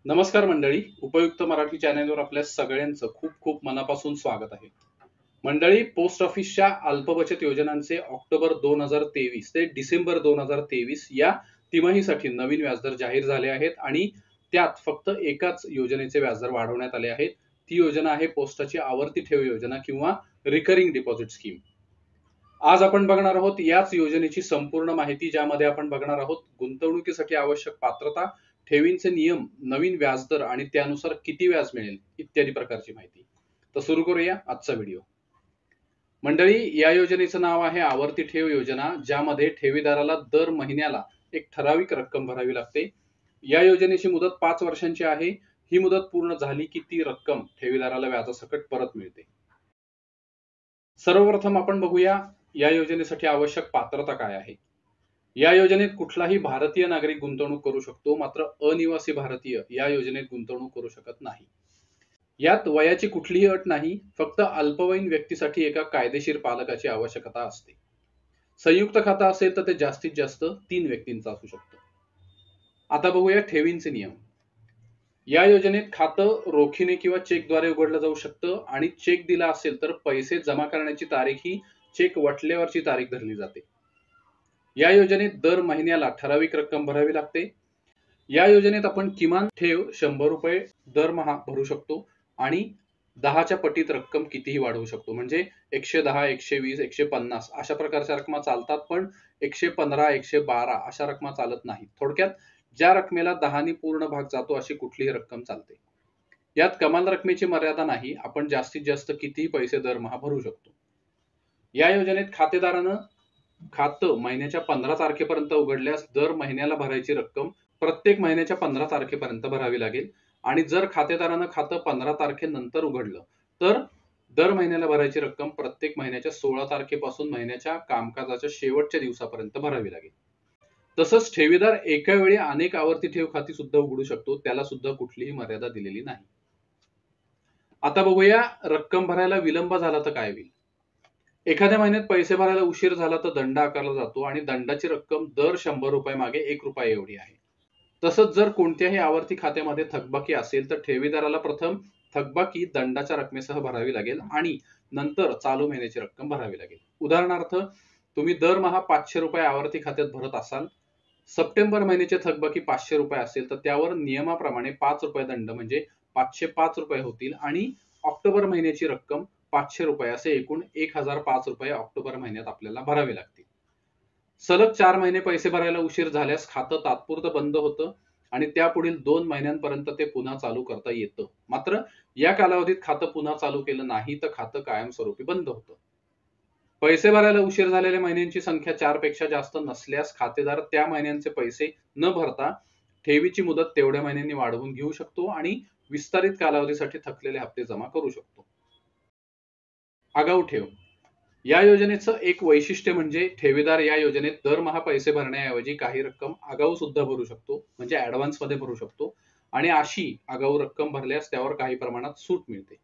नमस्कार मंडळी, उपयुक्त मराठी चॅनेलवर आपल्या सगळ्यांचं खूप खूप मनापासून स्वागत आहे. मंडळी, पोस्ट ऑफिसच्या अल्प बचत योजनांचे ऑक्टोबर 2023 ते डिसेंबर 2023 या तिमाहीसाठी नवीन व्याजदर जाहीर झाले आहेत आणि त्यात फक्त एकाच योजनेचे व्याजदर वाढवण्यात आले आहेत. ती योजना आहे पोस्टाची आवर्ती ठेव योजना किंवा रिकरिंग डिपॉझिट स्कीम. आज आपण बघणार आहोत याच योजनेची संपूर्ण माहिती, ज्यामध्ये आपण बघणार आहोत गुंतवणुकीसाठी आवश्यक पात्रता, ठेवींचे नियम, नवीन व्याजदर आणि त्यानुसार किती व्याज मिळेल इत्यादी प्रकारची माहिती. तर सुरू करूया आजचा व्हिडिओ. मंडळी, या योजनेचं नाव आहे आवर्ती ठेव योजना, ज्यामध्ये ठेवीदाराला दर महिन्याला एक ठराविक रक्कम भरावी लागते. या योजनेची मुदत 5 वर्षांची आहे. ही मुदत पूर्ण झाली की ती रक्कम ठेवीदाराला व्याजासकट परत मिळते. सर्वप्रथम आपण बघूया या योजनेसाठी आवश्यक पात्रता काय आहे. या योजनेत कुठलाही भारतीय नागरिक गुंतवणूक करू शकतो, मात्र अनिवासी भारतीय या योजनेत गुंतवणूक करू शकत नाही. यात वयाची कुठलीही अट नाही, फक्त अल्पवयीन व्यक्तीसाठी एका कायदेशीर पालकाची आवश्यकता असते. संयुक्त खाता असेल तर ते जास्तीत जास्त 3 व्यक्तींचा असू शकतं. आता बघूया ठेवींचे नियम. या योजनेत खातं रोखीने किंवा चेकद्वारे उघडलं जाऊ शकतं आणि चेक दिला असेल तर पैसे जमा करण्याची तारीख ही चेक वटल्यावरची तारीख धरली जाते. या योजनेत दर महिन्याला ठराविक रक्कम भरावी लागते. या योजनेत आपण किमान ठेव 100 रुपये दरमहा भरू शकतो आणि 10च्या पटीत रक्कम कितीही वाढवू शकतो. म्हणजे 110, 120, 150 अशा प्रकारच्या रकमा चालतात, पण 115, 112 अशा रकमा चालत नाहीत. थोडक्यात ज्या रकमेला 10 पूर्ण भाग जातो अशी कुठलीही रक्कम चालते. यात कमाल रकमेची मर्यादा नाही, आपण जास्तीत जास्त कितीही पैसे दरमहा भरू शकतो. या योजनेत खातेदारानं खातं महिन्याच्या 15 तारखेपर्यंत उघडल्यास दर महिन्याला भरायची रक्कम प्रत्येक महिन्याच्या 15 तारखेपर्यंत भरावी लागेल आणि जर खातेदारानं खातं 15 तारखेनंतर उघडलं तर दर महिन्याला भरायची रक्कम प्रत्येक महिन्याच्या 16 तारखेपासून महिन्याच्या कामकाजाच्या शेवटच्या दिवसापर्यंत भरावी लागेल. तसंच ठेवीदार एका वेळी अनेक आवर्ती ठेव खाती सुद्धा उघडू शकतो, त्याला सुद्धा कुठलीही मर्यादा दिलेली नाही. आता बघूया रक्कम भरायला विलंब झाला तर काय होईल. एखाद्या महिन्यात पैसे भरायला उशीर झाला तर दंड आकारला जातो आणि दंडाची रक्कम दर 100 रुपये मागे 1 रुपया एवढी आहे. तसंच जर कोणत्याही आवर्ती खात्यामध्ये थकबाकी असेल तर ठेवीदाराला प्रथम थकबाकी दंडाच्या रकमेसह भरावी लागेल आणि नंतर चालू महिन्याची रक्कम भरावी लागेल. उदाहरणार्थ, तुम्ही दरमहा 500 रुपये आवर्ती खात्यात भरत असाल, सप्टेंबर महिन्याची थकबाकी 500 रुपये असेल तर त्यावर नियमाप्रमाणे 5 रुपये दंड म्हणजे 505 रुपये होतील आणि ऑक्टोबर महिन्याची रक्कम 500 रुपये असे एकूण 1005 रुपये ऑक्टोबर महिन्यात आपल्याला भरावे लागतील. सलग 4 महिने पैसे भरायला उशीर झाल्यास खातं तात्पुरतं बंद होतं आणि त्यापुढील 2 महिन्यांपर्यंत ते पुन्हा चालू करता येतं. मात्र या कालावधीत खातं पुन्हा चालू केलं नाही तर खातं कायमस्वरूपी बंद होतं. पैसे भरायला उशीर झालेल्या महिन्यांची संख्या 4 पेक्षा जास्त नसल्यास खातेदार त्या महिन्यांचे पैसे न भरता ठेवीची मुदत तेवढ्या महिन्यांनी वाढवून घेऊ शकतो आणि विस्तारित कालावधीसाठी थकलेले हप्ते जमा करू शकतो. आगाऊ ठेव. या योजनेचं एक वैशिष्ट्य म्हणजे ठेवीदार या योजनेत दरमहा पैसे भरण्याऐवजी काही रक्कम आगाऊ सुद्धा भरू शकतो, म्हणजे ऍडव्हान्स मध्ये भरू शकतो आणि अशी आगाऊ रक्कम भरल्यास त्यावर काही प्रमाणात सूट मिळते.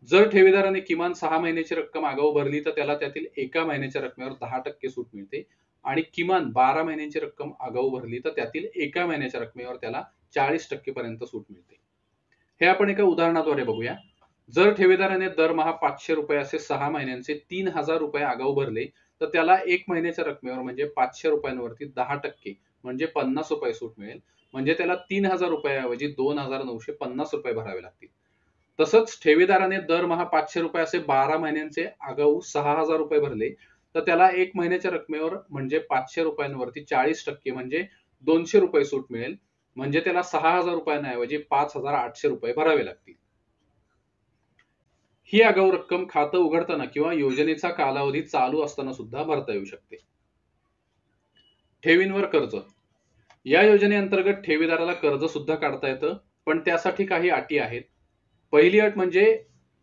जर ठेवीदाराने किमान 6 महिन्याची रक्कम आगाऊ भरली तर त्याला त्यातील एका महिन्याच्या रकमेवर 10% सूट मिळते आणि किमान 12 महिन्यांची रक्कम आगाऊ भरली तर त्यातील एका महिन्याच्या रकमेवर त्याला 40% पर्यंत सूट मिळते. हे आपण एका उदाहरणाद्वारे बघूया. जर ठेवीदाराने दरमहा 500 रुपये असे 6 महिन्यांचे 3000 रुपये आगाऊ भरले तर त्याला 1 महिन्याच्या रकमेवर म्हणजे 500 रुपयांवरती 10% म्हणजे 50 रुपये सूट मिळेल. म्हणजे त्याला 3000 रुपयाऐवजी 2950 रुपये भरावे लागतील. तसंच ठेवीदाराने दरमहा 500 रुपये असे 12 महिन्यांचे आगाऊ 6000 रुपये भरले तर त्याला 1 महिन्याच्या रकमेवर म्हणजे 500 रुपयांवरती 40% म्हणजे 200 रुपये सूट मिळेल. म्हणजे त्याला 6000 रुपयांऐवजी 5800 रुपये भरावे लागतील. ही आगाऊ रक्कम खातं उघडताना किंवा योजनेचा कालावधी चालू असताना सुद्धा भरता येऊ शकते. ठेवींवर कर्ज. या योजनेअंतर्गत ठेवीदाराला कर्ज सुद्धा काढता येतं, पण त्यासाठी काही अटी आहेत. पहिली अट म्हणजे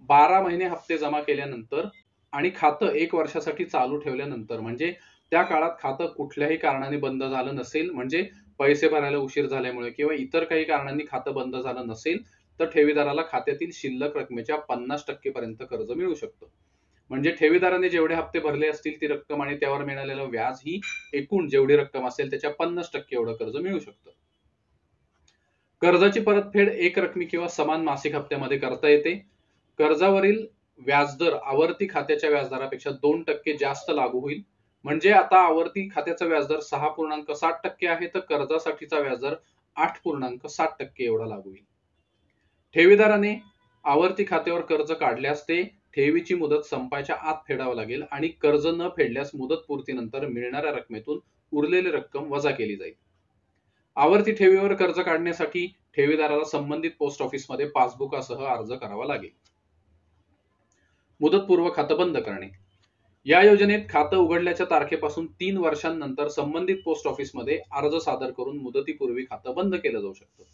12 महिने हप्ते जमा केल्यानंतर आणि खातं 1 वर्षासाठी चालू ठेवल्यानंतर, म्हणजे त्या काळात खातं कुठल्याही कारणाने बंद झालं नसेल, म्हणजे पैसे भरायला उशीर झाल्यामुळे किंवा इतर काही कारणांनी खातं बंद झालं नसेल तर ठेवीदाराला खात्यातील शिल्लक रकमेच्या 50% पर्यंत कर्ज मिळू शकतं. म्हणजे ठेवीदाराने जेवढे हप्ते भरले असतील ती रक्कम आणि त्यावर मिळालेलं व्याज ही एकूण जेवढी रक्कम असेल त्याच्या 50% एवढं कर्ज मिळू शकतं. कर्जाची परतफेड एकरकमी किंवा समान मासिक हप्त्यामध्ये करता येते. कर्जावरील व्याजदर आवर्ती खात्याच्या व्याजदरापेक्षा 2% जास्त लागू होईल. म्हणजे आता आवर्ती खात्याचा व्याजदर 6.7% आहे, तर कर्जासाठीचा व्याजदर 8.7% एवढा लागू होईल. ठेवीदाराने आवर्ती खात्यावर कर्ज काढल्यास ते ठेवीची मुदत संपायच्या आत फेडावं लागेल आणि कर्ज न फेडल्यास मुदत पूर्तीनंतर मिळणाऱ्या रकमेतून उरलेली रक्कम वजा केली जाईल. आवर्ती ठेवीवर कर्ज काढण्यासाठी ठेवीदाराला संबंधित पोस्ट ऑफिसमध्ये पासबुकासह अर्ज करावा लागेल. मुदतपूर्व खातं बंद करणे. या योजनेत खातं उघडल्याच्या तारखेपासून 3 वर्षांनंतर संबंधित पोस्ट ऑफिसमध्ये अर्ज सादर करून मुदतीपूर्वी खातं बंद केलं जाऊ शकतं.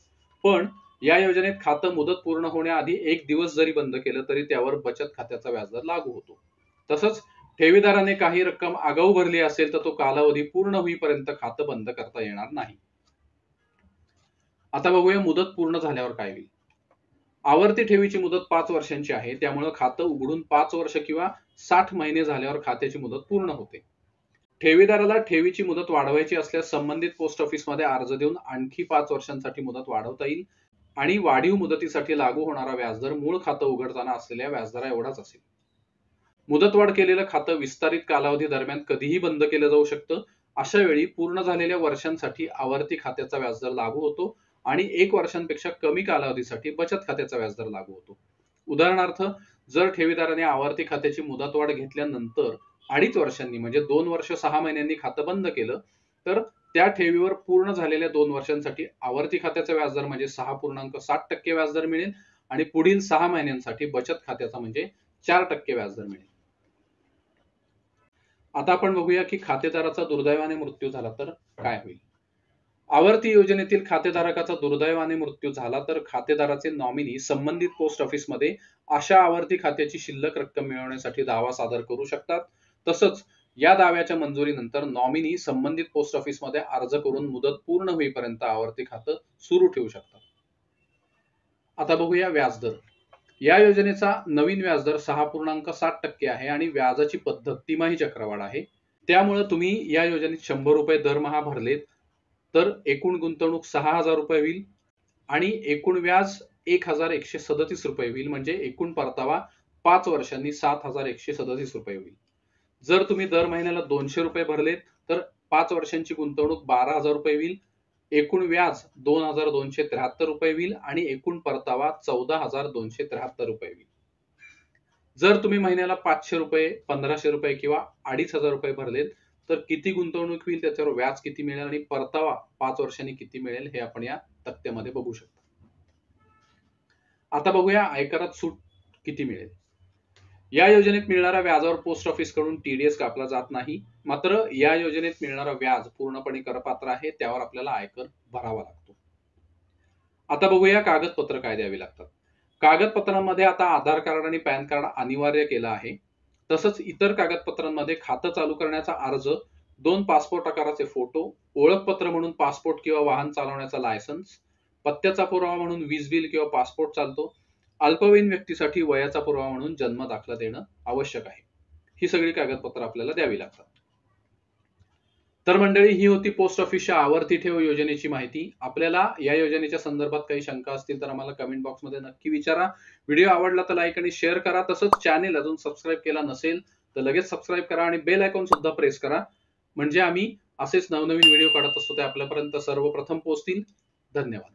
पण या योजनेत खातं मुदत पूर्ण होण्याआधी 1 दिवस जरी बंद केलं तरी त्यावर बचत खात्याचा व्याजदर लागू होतो. तसंच ठेवीदाराने काही रक्कम आगाऊ भरली असेल तर तो कालावधी पूर्ण होईपर्यंत खातं बंद करता येणार नाही. आता बघूया मुदत पूर्ण झाल्यावर काय होईल. आवर्ती ठेवीची मुदत 5 वर्षांची आहे, त्यामुळे खातं उघडून 5 वर्ष किंवा 60 महिने झाल्यावर खात्याची मुदत पूर्ण होते. ठेवीदाराला ठेवीची मुदत वाढवायची असल्यास संबंधित पोस्ट ऑफिसमध्ये अर्ज देऊन आणखी 5 वर्षांसाठी मुदत वाढवता येईल आणि वाढीव मुदतीसाठी लागू होणारा व्याजदर मूळ खातं उघडताना असलेल्या व्याजदरा एवढाच असेल. मुदतवाढ केलेलं खातं विस्तारित कालावधी दरम्यान कधीही बंद केलं जाऊ शकतं. अशा वेळी पूर्ण झालेल्या वर्षांसाठी आवर्ती खात्याचा व्याजदर लागू होतो आणि 1 वर्षांपेक्षा कमी कालावधीसाठी बचत खात्याचा व्याजदर लागू होतो. उदाहरणार्थ, जर ठेवीदाराने आवर्ती खात्याची मुदतवाढ घेतल्यानंतर 2.5 वर्षांनी म्हणजे 2 वर्ष 6 महिन्यांनी खातं बंद केलं, तर त्या ठेवीवर पूर्ण झालेल्या 2 वर्षांसाठी आवर्ती खात्याचा व्याजदर म्हणजे 6.7% व्याजदर मिळेल आणि पुढील 6 महिन्यांसाठी बचत खात्याचा म्हणजे 4% व्याजदर मिळेल. आता आपण बघूया की खातेदाराचा दुर्दैवाने मृत्यू झाला तर काय होईल. आवर्ती योजनेतील खातेधारकाचा दुर्दैवाने मृत्यू झाला तर खातेदाराचे नॉमिनी संबंधित पोस्ट ऑफिसमध्ये अशा आवर्ती खात्याची शिल्लक रक्कम मिळवण्यासाठी दावा सादर करू शकतात. तसंच या दाव्याच्या मंजुरीनंतर नॉमिनी संबंधित पोस्ट ऑफिसमध्ये अर्ज करून मुदत पूर्ण होईपर्यंत आवर्ती खातं सुरू ठेवू शकतात. आता बघूया व्याजदर. या योजनेचा नवीन व्याजदर 6.7% आहे आणि व्याजाची पद्धत तिमाही चक्रवाढ आहे. त्यामुळे तुम्ही या योजनेत 100 रुपये दरमहा भरलेत तर एकूण गुंतवणूक 6,000 रुपये होईल आणि एकूण व्याज 1,137 रुपये होईल. म्हणजे एकूण परतावा 5 वर्षांनी 7,137 रुपये होईल. जर तुम्ही दर महिन्याला 200 रुपये भरलेत तर 5 वर्षांची गुंतवणूक 12,000 रुपये होईल. एकूण व्याज 2,273 रुपये होईल आणि एकूण परतावा 14,273 रुपये होईल. जर तुम्ही महिन्याला 500 रुपये, 1,500 रुपये किंवा 2,500 रुपये भरलेत तर किती गुंतवणूक होईल, त्याच्यावर व्याज किती मिळेल आणि परतावा 5 वर्षांनी किती मिळेल हे आपण या तक्त्यामध्ये बघू शकतो. आता बघूया आयकरात सूट किती मिळेल. या योजनेत मिळणाऱ्या व्याजावर पोस्ट ऑफिस कडून TDS कापला जात नाही. मात्र या योजनेत मिळणारा व्याज पूर्णपणे करपात्र आहे, त्यावर आपल्याला आयकर भरावा लागतो. आता बघूया कागदपत्र काय द्यावी लागतात. कागदपत्रांमध्ये आता आधार कार्ड आणि पॅन कार्ड अनिवार्य केलं आहे. तसंच इतर कागदपत्रांमध्ये खातं चालू करण्याचा अर्ज, 2 पासपोर्ट आकाराचे फोटो, ओळखपत्र म्हणून पासपोर्ट किंवा वाहन चालवण्याचा लायसन्स, पत्त्याचा पुरावा म्हणून वीज बिल किंवा पासपोर्ट चालतो, अल्पवयीन व्यक्तीसाठी वयाचा पुरावा म्हणून जन्म दाखला देणं आवश्यक आहे. ही सगळी कागदपत्र आपल्याला द्यावी लागतात. तर मंडळी, ही होती पोस्ट ऑफिसच्या आवर्ती ठेव योजनेची माहिती. आपल्याला या योजनेच्या संदर्भात काही शंका असतील तर आम्हाला कमेंट बॉक्समध्ये नक्की विचारा. व्हिडिओ आवडला तर लाईक आणि शेअर करा. तसंच चॅनेल अजून सबस्क्राईब केला नसेल तर लगेच सबस्क्राईब करा आणि बेल आयकॉन सुद्धा प्रेस करा. म्हणजे आम्ही असेच नवनवीन व्हिडिओ काढत असतो ते आपल्यापर्यंत सर्वप्रथम पोहोचतील. धन्यवाद.